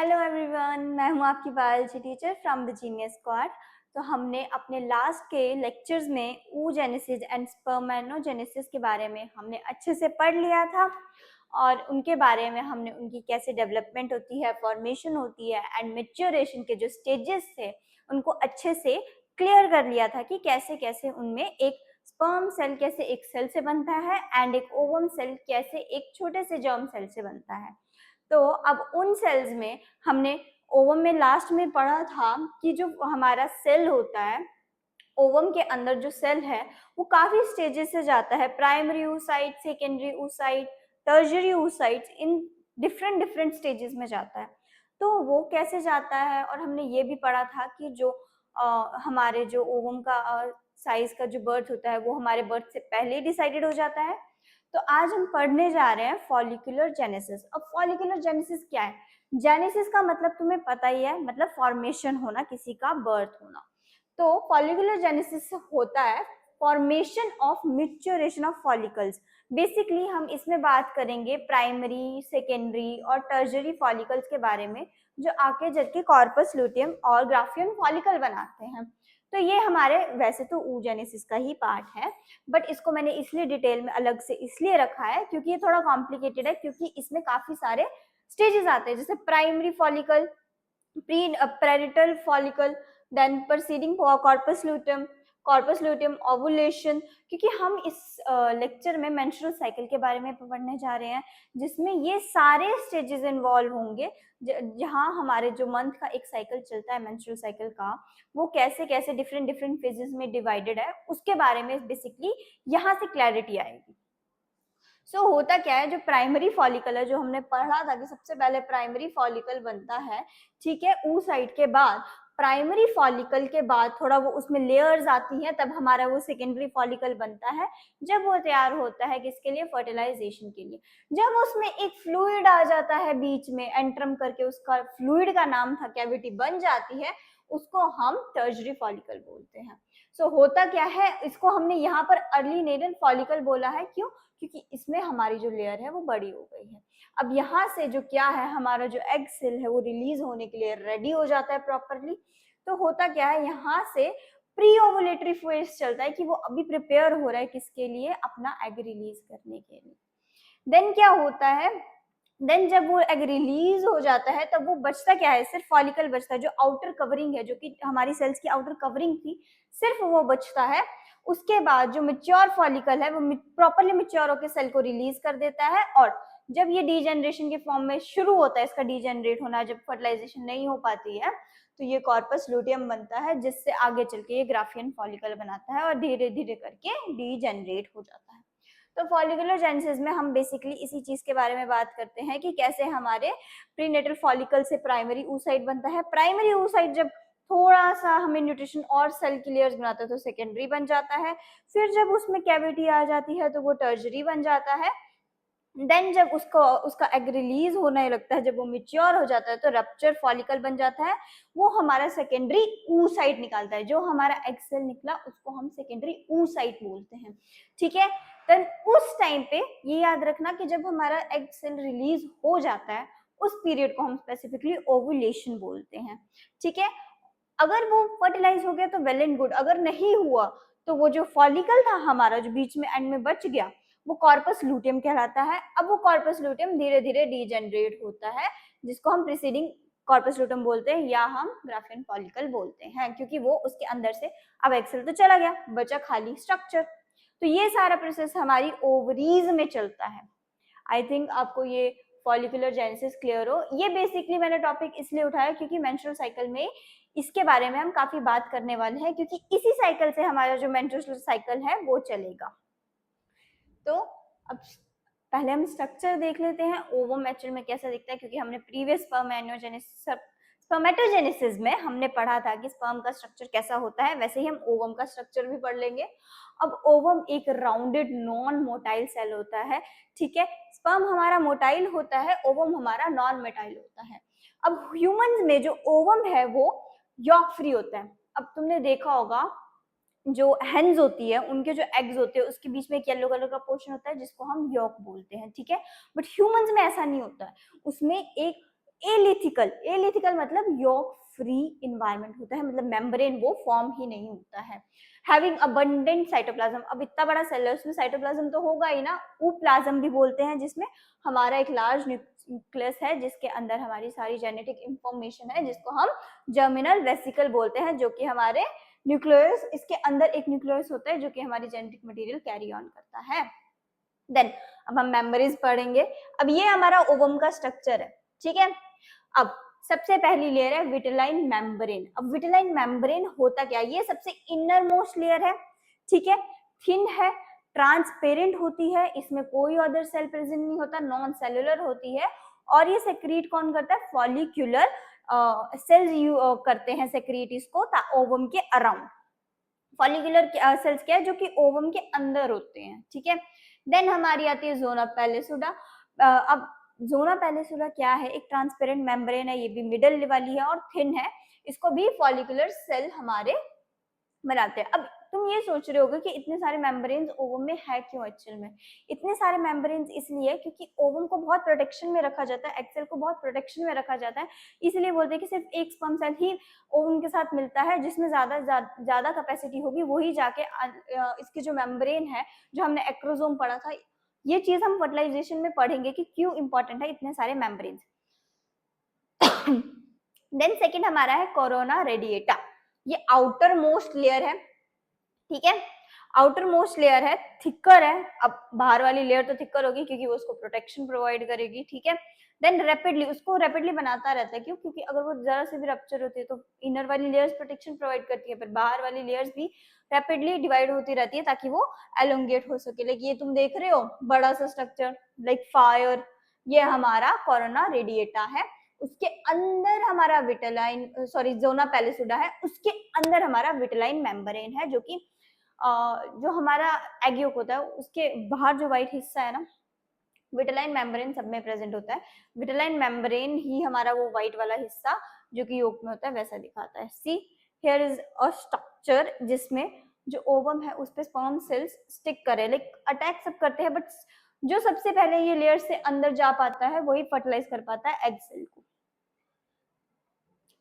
Hello everyone, मैं हूं आपकी biology teacher from the genius squad. तो हमने अपने लास्ट के लेक्चर्स में oogenesis एंड spermatogenesis के बारे में हमने अच्छे से पढ़ लिया था और उनके बारे में हमने उनकी कैसे डेवलपमेंट होती है, फॉर्मेशन होती है एंड मैच्योरेशन के जो स्टेजेस थे उनको अच्छे से क्लियर कर लिया था कि कैसे कैसे उनमें एक स्पर्म सेल कैसे एक सेल से बनता है एंड एक ओवम सेल कैसे एक छोटे से जर्म सेल से बनता है। तो अब उन सेल्स में हमने ओवम में लास्ट में पढ़ा था कि जो हमारा सेल होता है, ओवम के अंदर जो सेल है वो काफी स्टेजेस से जाता है, primary oocyte, secondary oocyte, tertiary oocyte, in different different stages में जाता है। तो वो कैसे जाता है, और हमने ये भी पढ़ा था कि जो हमारे जो ओवम का साइज का जो बर्थ होता है वो हमारे बर्थ से पहले ही डिसाइडेड हो जाता है। तो आज हम पढ़ने जा रहे हैं फॉलिकुलर जेनेसिस। अब फॉलिकुलर जेनेसिस क्या है? जेनेसिस का मतलब तुम्हें पता ही है, मतलब फॉर्मेशन होना, किसी का बर्थ होना। तो फॉलिकुलर जेनेसिस होता है formation of maturation of follicles. Basically हम इसमें बात करेंगे प्राइमरी, सेकेंडरी और टर्शियरी फॉलिकल्स के बारे में, जो आगे चल के कॉर्पस लूटियम और ग्राफियन फॉलिकल बनाते हैं। तो ये हमारे वैसे तो oogenesis का ही पार्ट है, बट इसको मैंने इसलिए डिटेल में अलग से इसलिए रखा है क्योंकि ये थोड़ा कॉम्प्लिकेटेड है, क्योंकि इसमें काफी सारे स्टेजेस आते हैं, जैसे primary follicle, pre parietal follicle, then proceeding corpus luteum ovulation. क्योंकि हम इस लेक्चर में मेंस्ट्रुअल साइकिल के बारे में पढ़ने जा रहे हैं, जिसमें ये सारे स्टेजेस इन्वॉल्व होंगे, जहां हमारे जो मंथ का एक साइकिल चलता है मेंस्ट्रुअल साइकिल का, वो कैसे कैसे डिफरेंट डिफरेंट फेजेस में डिवाइडेड है, उसके बारे में बेसिकली यहाँ से क्लैरिटी आएगी। होता क्या है, जो प्राइमरी फॉलिकल है, जो हमने पढ़ा था कि सबसे पहले प्राइमरी फॉलिकल बनता है, ठीक है, oocyte के बाद। प्राइमरी फॉलिकल के बाद थोड़ा वो उसमें लेयर्स आती हैं, तब हमारा वो सेकेंडरी फॉलिकल बनता है, जब वो तैयार होता है किसके लिए? फर्टिलाइजेशन के लिए। जब उसमें एक फ्लूइड आ जाता है बीच में, एंट्रम करके, उसका फ्लूइड का नाम था, कैविटी बन जाती है, उसको हम टर्शियरी फॉलिकल बोलते हैं। होता क्या है, इसको हमने यहाँ पर अर्ली नेटल फॉलिकल बोला है, क्यों? क्योंकि इसमें हमारी जो लेयर है वो बड़ी हो गई है। अब यहाँ से जो क्या है, हमारा जो एग सेल है वो रिलीज होने के लिए रेडी हो जाता है प्रॉपरली। तो होता क्या है, यहाँ से प्री ओवुलेटरी फेज चलता है कि वो अभी प्रिपेयर हो रहा है किसके लिए? अपना एग रिलीज करने के लिए। देन क्या होता है, देन जब वो एग रिलीज हो जाता है तब वो बचता क्या है? सिर्फ फॉलिकल बचता है, जो आउटर कवरिंग है, जो कि हमारी सेल्स की आउटर कवरिंग थी, सिर्फ वो बचता है। उसके बाद जो मैच्योर फॉलिकल है वो प्रॉपरली मैच्योर होकर सेल को रिलीज कर देता है, और जब ये डीजेनरेशन के फॉर्म में शुरू होता है, इसका डीजेनरेट होना, जब फर्टिलाइजेशन नहीं हो पाती है, तो ये कॉर्पस लूटियम बनता है, जिससे आगे चल के ये ग्राफियन फॉलिकल बनाता है और धीरे धीरे करके डीजेनरेट हो जाता है। तो फॉलिकुलर जेनेसिस में हम बेसिकली इसी चीज के बारे में बात करते हैं कि कैसे हमारे प्रीनेटल फॉलिकल से प्राइमरी oocyte बनता है। प्राइमरी oocyte जब थोड़ा सा हमें न्यूट्रिशन और सेल की लेयर्स बनाता है तो सेकेंडरी बन जाता है। फिर जब उसमें कैविटी आ जाती है तो वो टर्शियरी बन जाता है। देन जब उसका एग रिलीज होने लगता है, जब वो मेच्योर हो जाता है, तो रप्चर फॉलिकल बन जाता है। वो हमारा सेकेंडरी oocyte निकालता है। जो हमारा एग सेल निकला उसको हम सेकेंडरी oocyte बोलते हैं, ठीक है। देन उस टाइम पे ये याद रखना कि जब हमारा एग सेल रिलीज हो जाता है, उस पीरियड को हम स्पेसिफिकली ओवुलेशन बोलते हैं, ठीक है। अगर वो फर्टिलाइज हो गया तो वेल एंड गुड, अगर नहीं हुआ तो वो जो फॉलिकल था हमारा, जो बीच में एंड में बच गया, वो कॉर्पस लूटियम कहलाता है। अब वो कॉर्पस लूटियम धीरे धीरे डीजेनरेट होता है, जिसको हम प्रीसीडिंग कॉर्पस लूटियम बोलते हैं, या हम ग्राफियन फॉलिकल बोलते हैं, क्योंकि वो उसके अंदर से अब एक्सेल तो चला गया, बचा खाली स्ट्रक्चर। तो ये सारा प्रोसेस हमारी ओवरीज में चलता है। आई थिंक आपको ये फॉलिकुलर जेनेसिस क्लियर हो। ये बेसिकली मैंने टॉपिक इसलिए उठाया क्योंकि मेंस्ट्रुअल साइकिल में इसके बारे में हम काफी बात करने वाले हैं, क्योंकि इसी साइकिल से हमारा जो मेंस्ट्रुअल साइकिल है वो चलेगा। तो अब पहले हम स्ट्रक्चर देख लेते हैं, ओवम मैच्योर में कैसा दिखता है, क्योंकि हमने प्रीवियस स्पर्मेटोजेनेसिस में हमने पढ़ा था कि स्पर्म का स्ट्रक्चर कैसा होता है, वैसे ही हम ओवम का स्ट्रक्चर भी पढ़ लेंगे। अब ओवम एक राउंडेड नॉन मोटाइल सेल होता है, ठीक है। स्पर्म हमारा मोटाइल होता है, ओवम हमारा नॉन मोटाइल होता है। अब ह्यूमंस में जो ओवम है वो यॉक फ्री होता है। अब तुमने देखा होगा जो हेन्स होती है, उनके जो एग्स होते हैं उसके बीच में एक येलो कलर का पोर्शन होता है जिसको हम यॉक बोलते हैं, ठीक है। बट ह्यूमंस में ऐसा नहीं होता है, उसमें एक एलिथिकल मतलब यॉक फ्री इन्वायरमेंट होता है, मतलब मेम्ब्रेन वो फॉर्म ही नहीं होता है। हैविंग अबंडेंट साइटोप्लाज्म, अब इतना बड़ा सेल है उसमें साइटोप्लाज्म तो होगा ही ना, ऊप्लाज्म भी बोलते हैं, जिसमें हमारा एक लार्ज न्यूक्लियस है जिसके अंदर हमारी सारी जेनेटिक इंफॉर्मेशन है, जिसको हम जर्मिनल वेसिकल बोलते हैं, जो कि हमारे न्यूक्लियस, इसके अंदर एक न्यूक्लियस होता है जो कि हमारी जेनेटिक मटेरियल कैरी ऑन करता है। देन अब हम मेम्ब्रेन्स पढ़ेंगे। अब ये हमारा ओवम का स्ट्रक्चर है, ठीक है। अब सबसे पहली लेयर है विटेलाइन मेम्ब्रेन। अब विटेलाइन मेम्ब्रेन होता क्या है, ये सबसे इनर मोस्ट लेयर है, ठीक है, थिन है, ट्रांसपेरेंट होती है, इसमें कोई अदर सेल प्रेजेंट नहीं होता, नॉन सेलुलर होती है, और ये सेक्रीट कौन करता है, फॉलिक्यूलर सेल्स करते हैं सेक्रीट इसको ओवम के अराउंड। फॉलिकुलर सेल्स क्या है, जो कि ओवम के अंदर होते हैं, ठीक है। देन हमारी आती है जोना पैलिसुडा। अब जोना पैलिसुडा क्या है, एक ट्रांसपेरेंट मेम्ब्रेन है, ये भी मिडल वाली है और थिन है, इसको भी फॉलिकुलर सेल हमारे बनाते हैं। अब तुम ये सोच रहे होगे कि इतने सारे मेम्ब्रेन्स ओवम में है क्यों, एक्चुअल में इतने सारे मेम्ब्रेन्स इसलिए क्योंकि ओवम को बहुत प्रोटेक्शन में रखा जाता है, एग सेल को बहुत प्रोटेक्शन में रखा जाता है, इसलिए बोलते हैं कि सिर्फ एक स्पर्म सेल ही ओवम के साथ मिलता है, जिसमें ज्यादा कैपेसिटी होगी वही जाके इसकी जो मेम्ब्रेन है, जो हमने एक्रोसोम पढ़ा था, ये चीज हम फर्टिलाइजेशन में पढ़ेंगे कि क्यों इंपॉर्टेंट है इतने सारे मेम्ब्रेन्स। देन सेकेंड हमारा है कोरोना रेडिएटा, ये आउटर मोस्ट लेयर है, ठीक है, आउटर मोस्ट लेयर है, थिकर है। अब बाहर वाली लेयर तो थिकर होगी क्योंकि वो उसको प्रोटेक्शन प्रोवाइड करेगी, ठीक है। देन उसको रैपिडली बनाता रहता है, क्यों, क्योंकि अगर वो जरा से भी रप्चर होती है तो इनर वाली लेयर्स प्रोटेक्शन प्रोवाइड करती है, पर बाहर वाली लेयर्स भी रैपिडली डिवाइड होती रहती है ताकि वो एलोंगेट हो सके। लाइक ये तुम देख रहे हो बड़ा सा स्ट्रक्चर लाइक फायर, ये हमारा कोरोना रेडिएटा है, उसके अंदर हमारा विटेलाइन जोना पैलिसुडा है, उसके अंदर हमारा विटेलाइन मेम्ब्रेन है, जो कि जो हमारा एग योक होता है उसके बाहर जो व्हाइट हिस्सा है ना, विटेलाइन मेम्ब्रेन सब में प्रेजेंट होता है, विटेलाइन मेम्ब्रेन ही हमारा वो व्हाइट वाला हिस्सा जो कि योक में होता है वैसा दिखाता है। See here is a structure जिसमें जो ओवम है उस पे स्पर्म सेल्स स्टिक करे, लाइक अटैक सब करते हैं, बट जो सबसे पहले ये लेयर से अंदर जा पाता है वही फर्टिलाइज कर पाता है एग सेल को।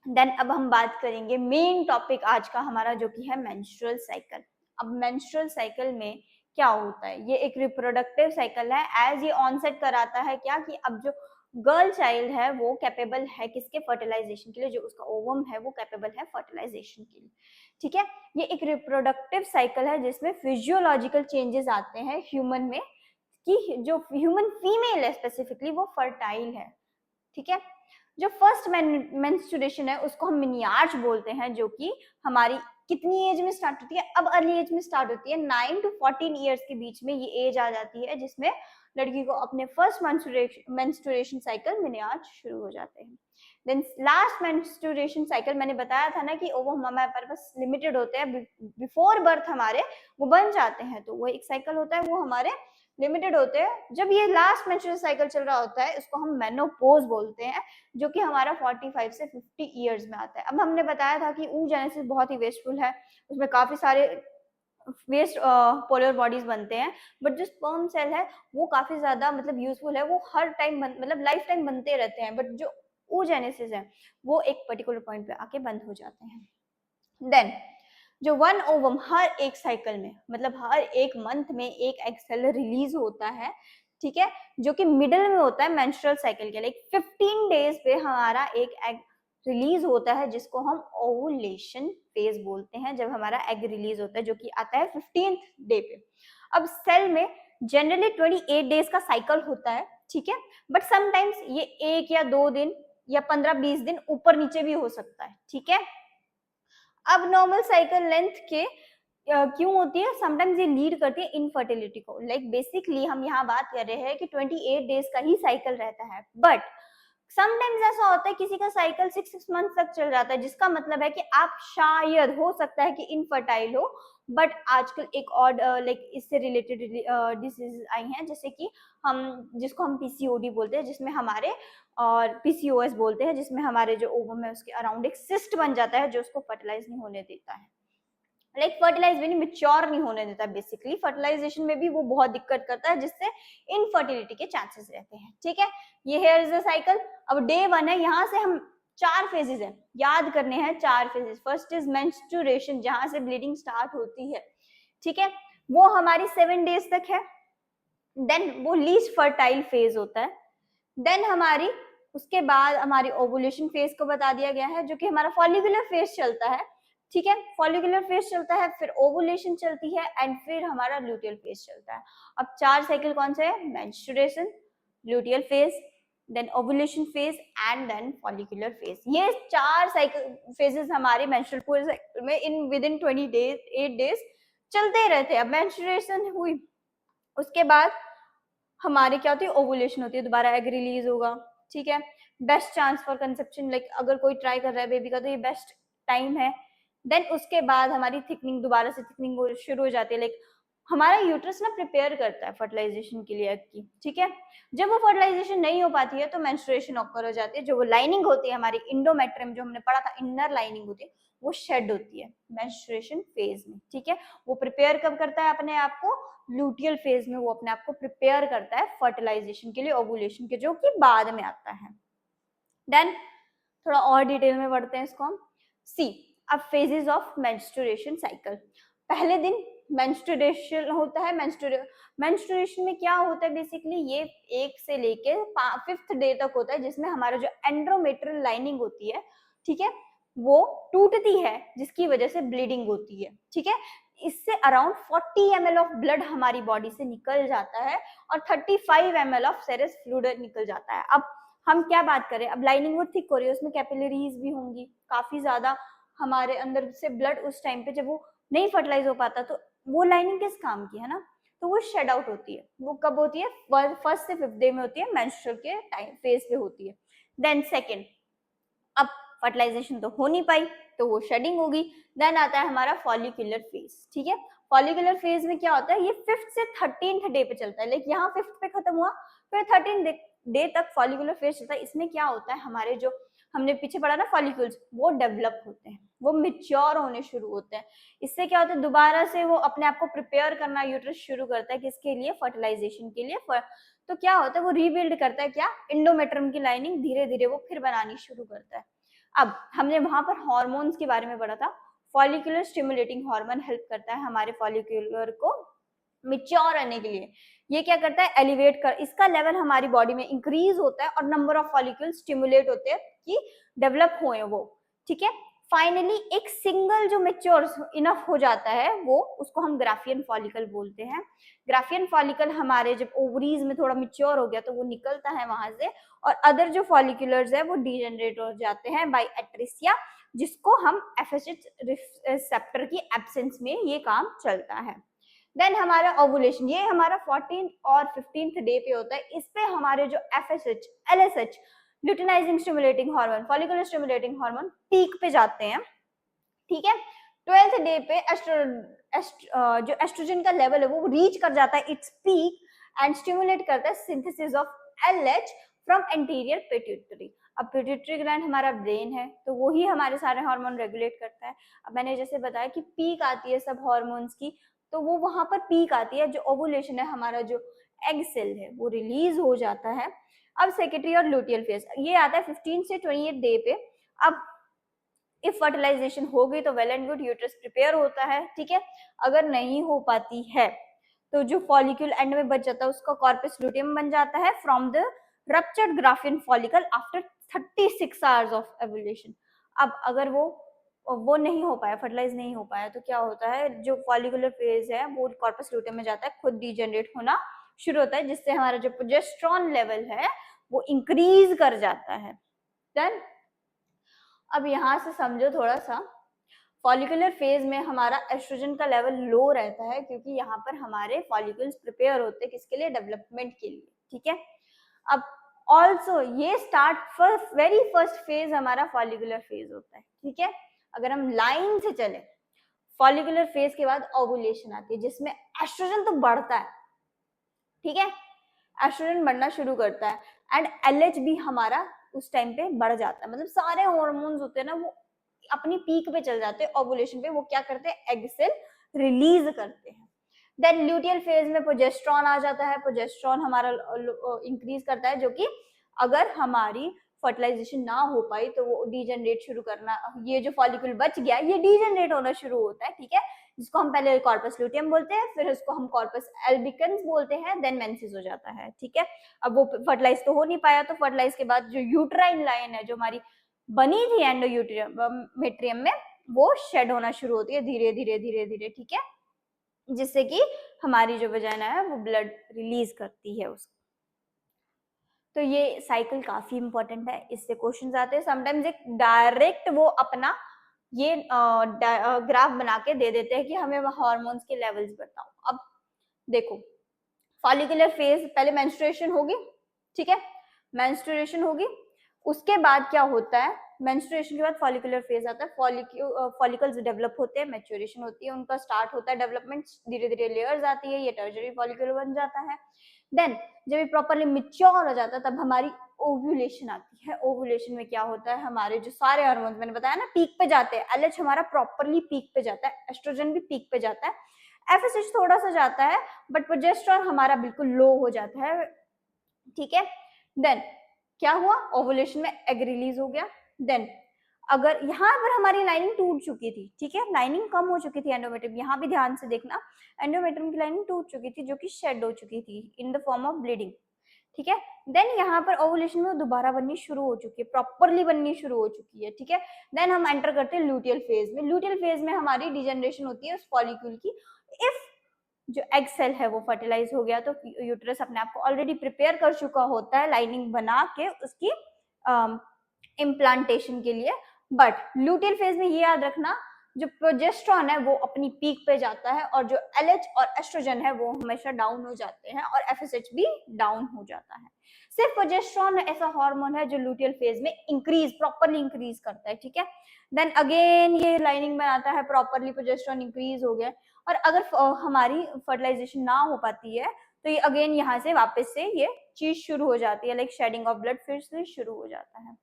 देन अब हम बात करेंगे मेन टॉपिक आज का हमारा, जो कि है मेंस्ट्रुअल साइकिल। अब मेंस्ट्रुअल साइकिल में क्या होता है, ये एक रिप्रोडक्टिव साइकिल है, एज ये ऑनसेट कराता है क्या कि अब जो गर्ल चाइल्ड है वो कैपेबल है किसके, फर्टिलाइजेशन के लिए, जो उसका ओवम है वो कैपेबल है फर्टिलाइजेशन के लिए, ठीक है। ये एक रिप्रोडक्टिव साइकिल है जिसमें फिजियोलॉजिकल चेंजेस आते हैं ह्यूमन में, कि जो ह्यूमन फीमेल है स्पेसिफिकली वो फर्टाइल है, ठीक है। जो फर्स्ट मेंस्ट्रुएशन है उसको हम मिनियार्ज बोलते हैं, जो कि हमारी कितनी एज में स्टार्ट होती है, अब अर्ली एज में स्टार्ट होती है, 9 to 14 ईयर्स के बीच में ये एज आ जाती है जिसमें लड़की को अपने फर्स्ट मेंस्ट्रुएशन साइकिल मिनियार्ज शुरू हो जाते हैं। देन लास्ट मेंस्ट्रुएशन साइकिल मैंने बताया था ना कि ओवम हमारे पास लिमिटेड होते हैं, बिफोर बर्थ हमारे वो बन जाते हैं, तो वो एक साइकिल होता है वो हमारे लिमिटेड होते हैं। जब ये लास्ट मेंस्ट्रुअल साइकिल चल रहा होता है उसको हम मेनोपॉज बोलते हैं, जो कि हमारा 45 से 50 ईयर्स में आता है। अब हमने बताया था कि oogenesis बहुत ही वेस्टफुल है, उसमें काफी सारे वेस्ट पोलर बॉडीज बनते हैं, बट जो स्पर्म सेल है वो काफी ज्यादा मतलब यूजफुल है, वो हर टाइम मतलब लाइफ टाइम बनते रहते हैं, बट जो oogenesis है वो एक पर्टिकुलर पॉइंट पे आके बंद हो जाते हैं। देन जो वन ओवम हर एक साइकिल में मतलब हर एक मंथ में एक एग सेल रिलीज होता है, ठीक है, जो कि मिडिल में होता है मेंस्ट्रुअल साइकिल के, लाइक 15 डेज पे हमारा एक एग रिलीज होता है जिसको हम ओवुलेशन फेज बोलते हैं, जब हमारा एग रिलीज होता है जो कि आता है 15th डे पे। अब सेल में जनरली 28 डेज का साइकिल होता है, ठीक है, बट समटाइम्स ये 1 या 2 दिन या 15-20 दिन ऊपर नीचे भी हो सकता है, ठीक है। अब नॉर्मल साइकिल लेंथ के क्यों होती है, समटाइम्स ये लीड करती है इनफर्टिलिटी को, लाइक बेसिकली हम यहाँ बात कर रहे हैं कि 28 डेज का ही साइकिल रहता है, बट समटाइम्स ऐसा होता है किसी का साइकिल 6 मंथ तक चल जाता है, जिसका मतलब है कि आप शायद हो सकता है कि इनफर्टाइल हो। बट आजकल एक और लाइक इससे रिलेटेड डिसीज आई हैं, जैसे कि जिसको हम पीसीओडी बोलते हैं, जिसमें हमारे और पीसीओएस बोलते हैं, जिसमें हमारे जो ओवम है उसके अराउंड एक सिस्ट बन जाता है जो उसको फर्टिलाइज नहीं होने देता है, लाइक फर्टिलाइज भी नहीं, मेच्योर नहीं होने देता बेसिकली, फर्टिलाइजेशन में भी वो बहुत दिक्कत करता है जिससे इनफर्टिलिटी के चांसेस रहते हैं, ठीक है। ये हेयर इज द साइकिल। अब डे 1 है, यहाँ से हम 4 फेजेस है याद करने हैं, 4 फेजेस। फर्स्ट इज मेंस्ट्रुएशन, जहां से ब्लीडिंग स्टार्ट होती है, ठीक है, वो हमारी 7 डेज तक है। देन वो लीस्ट फर्टाइल फेज होता है। देन हमारी उसके बाद हमारी ओवुलेशन फेज को बता दिया गया है, जो कि हमारा फॉलिकुलर फेज चलता है, ठीक है, फॉलिकुलर फेज चलता है, फिर ओवुलेशन चलती है एंड फिर हमारा लूटियल फेज चलता है। अब 4 साइकिल कौन से है? Menstruation, luteal phase, then ovulation phase and then follicular phase. ये 4 साइकिल फेजेस हमारे मेंस्ट्रुअल पूरे साइकिल में इन विद इन 20 डेज 8 डेज चलते रहते हैं। अब मेंस्ट्रुएशन हुई, उसके बाद हमारे क्या होती है? ओवुलेशन होती है, दोबारा एग रिलीज होगा, ठीक है। Best chance for conception, like अगर कोई ट्राई कर रहा है बेबी का तो ये बेस्ट टाइम है। देन उसके बाद हमारी थिकनिंग, दोबारा से थिकनिंग शुरू हो जाती है, लाइक हमारा यूट्रस ना प्रिपेयर करता है फर्टिलाइजेशन के लिए एग की, ठीक है। जब वो फर्टिलाइजेशन नहीं हो पाती है तो मेंस्ट्रुएशन ऑकर हो जाती है, जो वो लाइनिंग होती है हमारी इंडोमेट्रियम, जो हमने पढ़ा था इनर लाइनिंग होती है, वो शेड होती है मेंस्ट्रुएशन फेज में, ठीक है। वो प्रिपेयर कब करता है अपने आप को? लूटियल फेज में वो अपने आप को प्रिपेयर करता है फर्टिलाइजेशन के लिए, ओवुलेशन के, जो कि बाद में आता है। देन थोड़ा और डिटेल में बढ़ते हैं इसको हम। सी, अब फेजेस ऑफ मेंस्ट्रुएशन साइकिल। पहले दिन मेंस्ट्रुएशन होता है। मेंस्ट्रुएशन में क्या होता है बेसिकली? ये 1 से लेके 5th डे तक होता है, जिसमें हमारा जो एंड्रोमेट्रियल लाइनिंग होती है, ठीक है, वो टूटती है, जिसकी वजह से ब्लीडिंग होती है, ठीक है। इससे अराउंड 40 ml ऑफ ब्लड हमारी बॉडी से निकल जाता है और 35 ml ऑफ सेरस फ्लूइड निकल जाता है। अब हम क्या बात करें? अब लाइनिंग वो थिक हो रही है, उसमें कैपिलरीज भी होंगी काफी ज्यादा, हमारे अंदर से ब्लड उस टाइम पे जब वो नहीं फर्टिलाइज हो पाता तो वो लाइनिंग किस काम की है ना, तो वो शेड आउट होती है। वो कब होती है? 1st से 5th डे में होती है, मेंस्ट्रुअल के टाइम फेज पे होती है। देन सेकेंड, अब फर्टिलाइजेशन तो हो नहीं पाई तो वो शेडिंग होगी। देन आता है हमारा फॉलिकुलर फेज, ठीक है। फॉलिकुलर फेज में क्या होता है? ये 5th से 13th डे पे चलता है, लाइक यहाँ 5th पे खत्म हुआ, फिर 13th डे तक फॉलिकुलर फेज चलता है। इसमें क्या होता है? हमारे जो हमने पीछे पढ़ा ना फॉलिक्यूल्स, वो डेवलप होते हैं, वो मिच्योर होने शुरू होते हैं। इससे क्या होता है? दोबारा से वो अपने आप को प्रिपेयर करना यूट्रस शुरू करता है, किसके लिए? फर्टिलाइजेशन के लिए। तो क्या होता है? वो रीबिल्ड करता है, क्या? इंडोमेट्रियम की लाइनिंग धीरे धीरे वो फिर बनानी शुरू करता है। अब हमने वहां पर हार्मोन्स के बारे में पढ़ा था। फॉलिकुलर स्टिमुलेटिंग हार्मोन हेल्प करता है हमारे फॉलिकुलर को मिच्योर रहने के लिए। ये क्या करता है? एलिवेट कर, इसका लेवल हमारी बॉडी में इंक्रीज होता है और नंबर ऑफ फॉलिक्यूल स्टिमुलेट होते हैं कि डेवलप हुए वो, ठीक है। फाइनली एक सिंगल जो मेच्योर इनफ हो जाता है, वो उसको हम ग्राफियन फॉलिकल बोलते हैं। ग्राफियन फॉलिकल हमारे जब ओवरीज में थोड़ा मेच्योर हो गया तो वो निकलता है वहां से, और अदर जो फॉलिकुलर्स है वो डीजेनरेट हो जाते हैं बाय एट्रिसिया, जिसको हम एफएसएच रिसेप्टर की एब्सेंस में ये काम चलता है। देन हमारा ओवुलेशन, ये हमारा 14th और 15th डे पे होता है। इस पे हमारे जो FSH, LSH, luteinizing stimulating hormone, follicular stimulating hormone peak पे जाते हैं, ठीक है। 12th डे पे जो एस्ट्रोजन का लेवल है वो रीच कर जाता है इट्स पीक एंड स्टिमुलेट करता है synthesis of LH from anterior pituitary. अब पिट्यूटरी ग्लैंड हमारा ब्रेन है, तो वो ही हमारे सारे हार्मोन रेगुलेट करता है। अब मैंने जैसे बताया कि पीक आती है सब हार्मोन्स की, तो वो वहां पर पीक आती है। जो ओवुलेशन है, हमारा जो एग सेल है वो रिलीज हो जाता है। अब सेक्रेटरी और लूटियल फेज ये आता है 15 से 28 डे पे। अब इफ फर्टिलाइजेशन हो गई तो well and good, uterus prepare होता है, ठीक है। अगर नहीं हो पाती है तो जो फॉलिक्यूल एंड में बच जाता है उसका कॉर्पस लूटियम बन जाता है from the ruptured Graafian follicle after 36 hours of evolution. अब अगर वो नहीं हो पाया, फर्टिलाइज नहीं हो पाया, तो क्या होता है? जो फॉलिकुलर फेज है वो कॉर्पस लूटियम में जाता है, खुद डीजनरेट होना शुरू होता है, जिससे हमारा जो प्रोजेस्टेरॉन लेवल है वो इंक्रीज कर जाता है। देन अब यहाँ से समझो थोड़ा सा, फॉलिकुलर फेज में हमारा एस्ट्रोजन का लेवल लो रहता है, क्योंकि यहाँ पर हमारे फॉलिकल्स प्रिपेयर होते हैं किसके लिए? डेवलपमेंट के लिए, ठीक है। अब ऑल्सो ये स्टार्ट वेरी फर्स्ट फेज हमारा फॉलिकुलर फेज होता है, ठीक है। अगर हम लाइन से चले, फॉलिकुलर फेज के बाद ओवुलेशन आती है, जिसमें एस्ट्रोजन तो बढ़ता है, ठीक है, एस्ट्रोजन बढ़ना शुरू करता है एंड एलएच भी हमारा उस टाइम पे बढ़ जाता है। मतलब सारे हॉर्मोन्स होते हैं ना वो अपनी पीक पे चल जाते हैं ओवुलेशन पे, वो क्या करते हैं, एग सेल रिलीज करते हैं। देन ल्यूटियल फेज में प्रोजेस्टेरॉन आ जाता है, प्रोजेस्टेरॉन हमारा इंक्रीज करता है, जो कि अगर हमारी फर्टिलाइजेशन ना हो पाई तो वो डीजनरेट शुरू करना, ये जो फॉलिकल बच गया ये डीजनरेट होना शुरू होता है, ठीक है, जिसको हम पहले कॉर्पस ल्यूटियम बोलते हैं, फिर उसको हम कॉर्पस एल्बिकन्स बोलते हैं, देन मेंसेस हो जाता है, ठीक है। अब वो फर्टिलाइज तो हो नहीं पाया, तो फर्टिलाइज के बाद जो यूट्राइन लाइन है जो हमारी बनी थी एंडोमेट्रियम में, वो शेड होना शुरू होती है धीरे धीरे धीरे धीरे, ठीक है, जिससे कि हमारी जो वजाइना है वो ब्लड रिलीज करती है उसको। तो ये साइकिल काफी इंपॉर्टेंट है, इससे क्वेश्चंस आते हैं समटाइम्स, एक डायरेक्ट वो अपना ये ग्राफ बना के दे देते हैं कि हमें हार्मोन्स के लेवल्स बताओ। अब देखो, फॉलिकुलर फेज पहले मेंस्ट्रुएशन होगी, ठीक है, मेंस्ट्रुएशन होगी, उसके बाद क्या होता है, मेंस्ट्रुएशन के बाद फॉलिकुलर फेज आता है, फॉलिकल्स डेवलप होते हैं, मैच्योरेशन होती है, उनका स्टार्ट होता है डेवलपमेंट, धीरे धीरे लेयर्स आती है, ये टर्शियरी फॉलिकल बन जाता है। देन जब ये प्रॉपरली मैच्योर हो जाता है तब हमारी ओव्यूलेशन आती है। ओव्यूलेशन में क्या होता है, हमारे जो सारे हार्मोन्स मैंने बताया ना पीक पे जाते हैं, एलएच हमारा प्रॉपरली पीक पे जाता है, एस्ट्रोजन भी पीक पे जाता है, एफएसएच थोड़ा सा जाता है, बट प्रोजेस्टेरॉन हमारा बिल्कुल लो हो जाता है, ठीक है। देन क्या हुआ, ओवुलेशन में एग रिलीज हो गया। देन अगर यहाँ पर हमारी लाइनिंग टूट चुकी थी, ठीक है, लाइनिंग कम हो चुकी थी एंडोमेट्रियम, यहाँ भी ध्यान से देखना, एंडोमेट्रियम की लाइनिंग टूट चुकी थी जो कि शेड हो चुकी थी in the form of bleeding, ठीक है। देन यहाँ पर ओवुलेशन में दोबारा बननी शुरू हो चुकी है, प्रॉपरली बननी शुरू हो चुकी है, ठीक है। देन हम एंटर करते हैं ल्यूटियल फेज में। ल्यूटियल फेज में हमारी डिजेनरेशन होती है उस फॉलिक्यूल की। इफ जो एग सेल है वो फर्टिलाइज हो गया तो यूट्रस अपने आप को ऑलरेडी प्रिपेयर कर चुका होता है लाइनिंग बना के उसकी इम्प्लांटेशन के लिए। बट ल्यूटियल फेज में ये याद रखना, जो प्रोजेस्टेरॉन है वो अपनी पीक पे जाता है और जो एलएच और एस्ट्रोजन है वो हमेशा डाउन हो जाते हैं और एफएसएच भी डाउन हो जाता है। सिर्फ प्रोजेस्टेरॉन ऐसा हार्मोन है जो ल्यूटियल फेज में प्रॉपरली इंक्रीज करता है, ठीक है। देन अगेन ये लाइनिंग बनाता है, प्रॉपरली प्रोजेस्टेरॉन इंक्रीज हो गया, और अगर हमारी फर्टिलाइजेशन ना हो पाती है तो ये अगेन यहाँ से वापस से ये चीज शुरू हो जाती है, लाइक शेडिंग ऑफ ब्लड फिर से शुरू हो जाता है।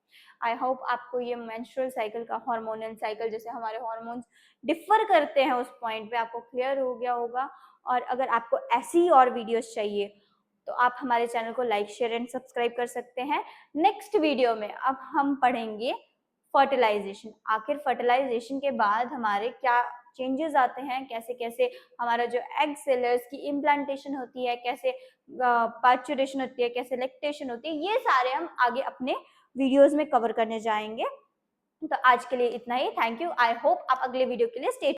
आई होप आपको ये मेंस्ट्रुअल साइकिल का हार्मोनल साइकिल, जैसे हमारे हार्मोन्स डिफर करते हैं उस पॉइंट पे आपको क्लियर हो गया होगा। और अगर आपको ऐसी और वीडियोस चाहिए तो आप हमारे चैनल को लाइक शेयर एंड सब्सक्राइब कर सकते हैं। नेक्स्ट वीडियो में अब हम पढ़ेंगे फर्टिलाइजेशन, आखिर फर्टिलाइजेशन के बाद हमारे क्या चेंजेस आते हैं, कैसे कैसे हमारा जो एग सेलर्स की इम्प्लांटेशन होती है, कैसे पार्चुरेशन होती है, कैसे लैक्टेशन होती है, ये सारे हम आगे अपने वीडियोस में कवर करने जाएंगे। तो आज के लिए इतना ही, थैंक यू। आई होप आप अगले वीडियो के लिए स्टे